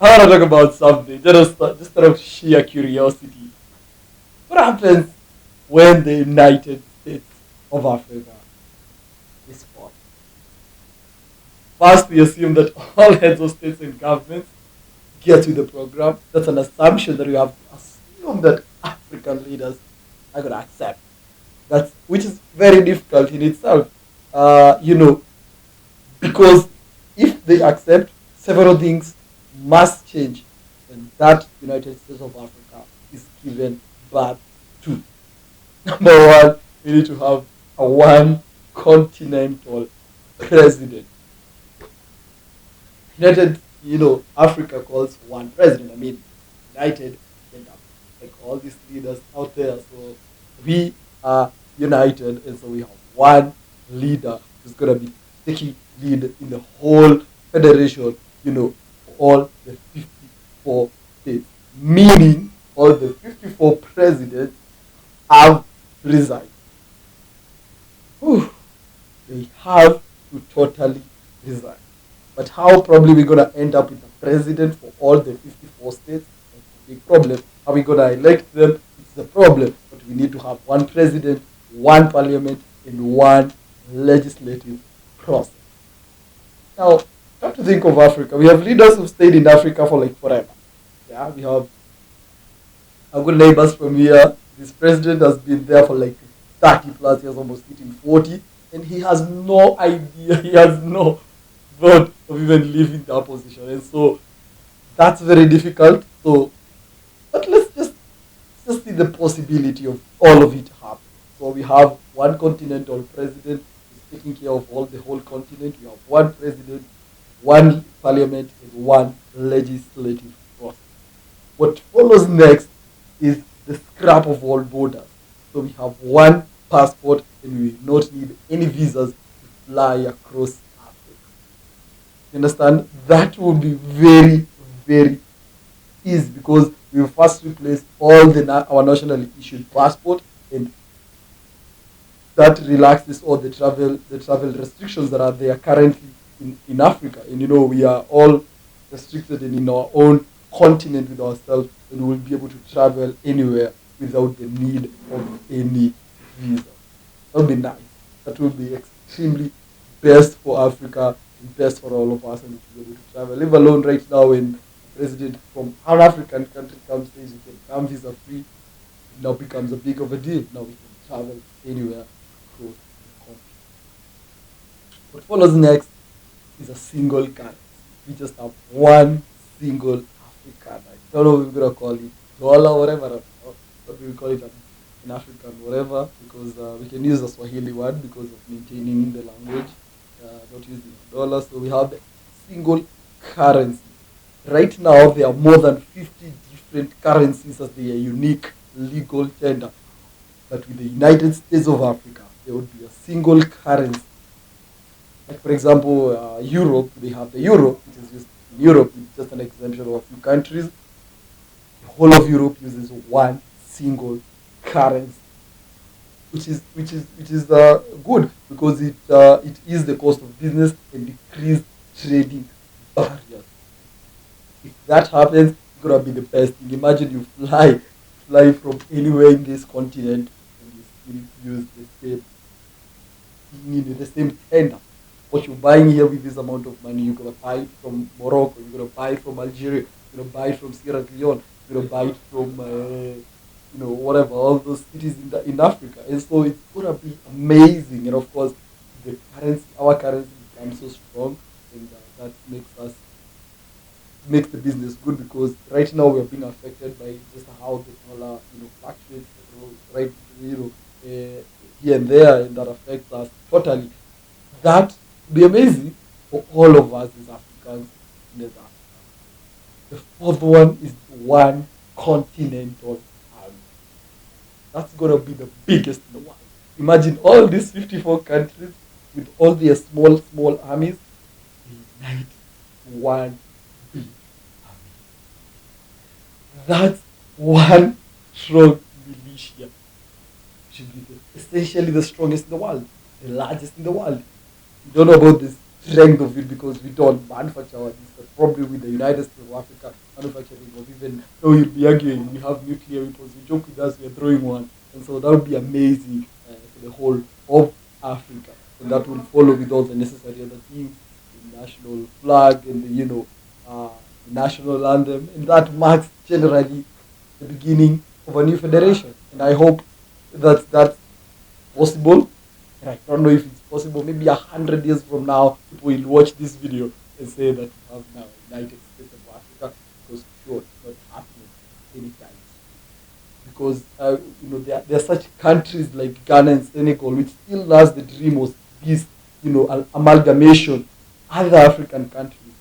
I want to talk about something, just out of sheer curiosity. What happens when the United States of Africa is formed? First, we assume that all heads of states and governments get with the program. That's an assumption that we have to assume that African leaders are going to accept. That's which is very difficult in itself. You know, because if they accept, several things must change, and that United States of Africa is given birth to. Number one, we need to have a one continental president. United, Africa calls one president. I mean, United, end up like all these leaders out there. So we are united, and so we have one leader who's gonna be taking lead in the whole federation. All the 54 states, meaning all the 54 presidents have resigned. Whew, they have to totally resign. But how probably we're gonna end up with a president for all the 54 states? That's a big problem. How we gonna elect them? It's the problem. But we need to have one president, one parliament, and one legislative process. Now, come to think of Africa. We have leaders who've stayed in Africa for like forever. Yeah, we have our good neighbors from here. This president has been there for like 30 plus years, almost hitting 40, and he has no idea, he has no thought of even leaving that position. And so that's very difficult. So, but let's just see the possibility of all of it happening. So we have one continental president who's taking care of all the whole continent. We have one president, one parliament, and one legislative process. What follows next is the scrap of all borders. So we have one passport, and we will not need any visas to fly across Africa. You understand? That will be very, very easy because we will first replace all our nationally issued passport, and that relaxes all the travel restrictions that are there currently in Africa. And we are all restricted and in our own continent with ourselves, and we will be able to travel anywhere without the need of any visa. That would be nice. That would be extremely best for Africa and best for all of us, and we will be able to travel. Leave alone right now when a president from an African country comes says you can come visa free, it now becomes a big of a deal. Now we can travel anywhere across the country. What follows next is a single currency. We just have one single African. I don't know what we're gonna call it, dollar, whatever. What do we call it in African, whatever? Because we can use the Swahili word because of maintaining the language, not using dollars. So we have the single currency. Right now, there are more than 50 different currencies as their unique legal tender. But with the United States of Africa, there would be a single currency. Like, for example, Europe, they have the euro, which is used in Europe. It's just an exemption of a few countries. The whole of Europe uses one single currency, which is good because it is the cost of business and decrease trading barriers. If that happens, it's gonna be the best thing. Imagine you fly from anywhere in this continent and you still use the same tender. What you're buying here with this amount of money, you're gonna buy it from Morocco, you're gonna buy it from Algeria, you're gonna buy it from Sierra Leone, you're gonna buy it from whatever, all those cities in Africa. And so it's gonna be amazing. And of course, our currency becomes so strong, and that makes the business good because right now we are being affected by just how the dollar fluctuates, right, here and there, and that affects us totally. That would be amazing for all of us as Africans in West Africa. The fourth one is one continental army. That's gonna be the biggest in the world. Imagine all these 54 countries with all their small armies, they unite one big army. That's one strong militia. Should be essentially the strongest in the world, the largest in the world. You don't know about this strength of it because we don't manufacture our things. But probably with the United States of Africa manufacturing of even though you'll be arguing we have nuclear weapons, you joke with us, we are throwing one. And so that would be amazing for the whole of Africa. And that will follow with all the necessary other things, the national flag and the the national anthem, and that marks generally the beginning of a new federation. And I hope that that's possible. And I don't know if it's possible. Maybe 100 years from now, people will watch this video and say that we have now a United States of Africa, because sure, it's not happening anytime soon. Because there are such countries like Ghana and Senegal which still has the dream of this, amalgamation. Other African countries,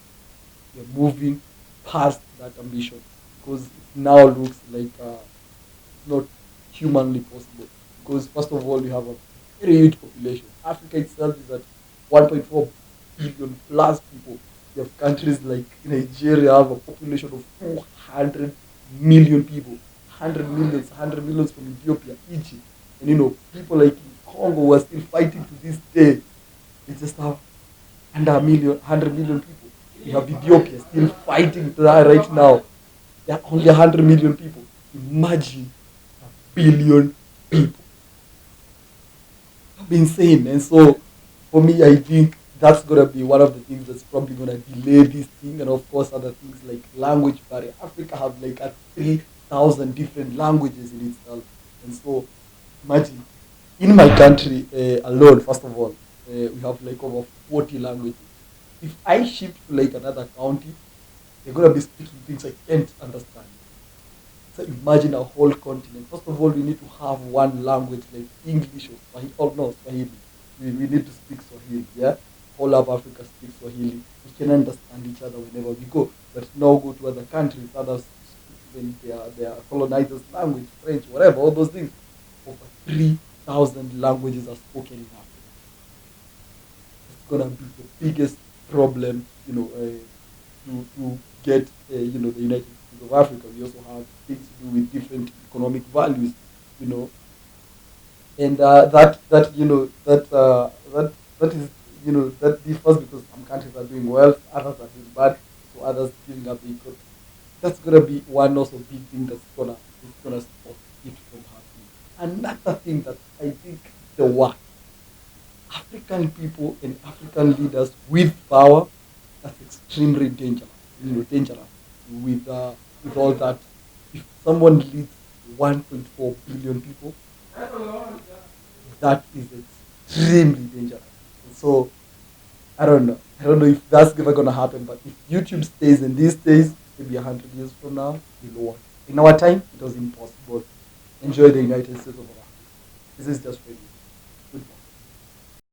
they're moving past that ambition because it now looks like not humanly possible. Because first of all, you have a very huge population. Africa itself is at 1.4 billion plus people. You have countries like Nigeria have a population of 200 million people, 100 millions from Ethiopia, Egypt, and people like in Congo who are still fighting to this day. They just have under a million, 100 million people. You have Ethiopia still fighting to that right now. There are only 100 million people. Imagine a billion people. That'd be insane. And so, for me, I think that's gonna be one of the things that's probably gonna delay this thing. And of course, other things like language barrier. Africa have like 3,000 different languages in itself. And so, imagine in my country alone. First of all, we have like over 40 languages. If I shift to like another county, they're gonna be speaking things I can't understand. So imagine a whole continent. First of all, we need to have one language like English or Swahili. Oh no, Swahili. We need to speak Swahili. Yeah, all of Africa speaks Swahili. We can understand each other whenever we go. But now go to other countries, others speak when they are colonizers' language, French, whatever, all those things. Over 3,000 languages are spoken in Africa. It's gonna be the biggest problem, to get, the United States of Africa. We also have things to do with different economic values, you know, and that is, that differs because some countries are doing well, others are doing bad, so others giving up the economy. That's gonna be one also big thing that's gonna stop it from happening. Another thing that I think the worst African people and African leaders with power, that's extremely dangerous. Dangerous with all that. If someone leads 1.4 billion people, that is extremely dangerous. And so I don't know. I don't know if that's ever gonna happen. But if YouTube stays in these days, maybe 100 years from now, we'll watch. In our time, it was impossible. Enjoy the United States of America. This is just radio. Goodbye.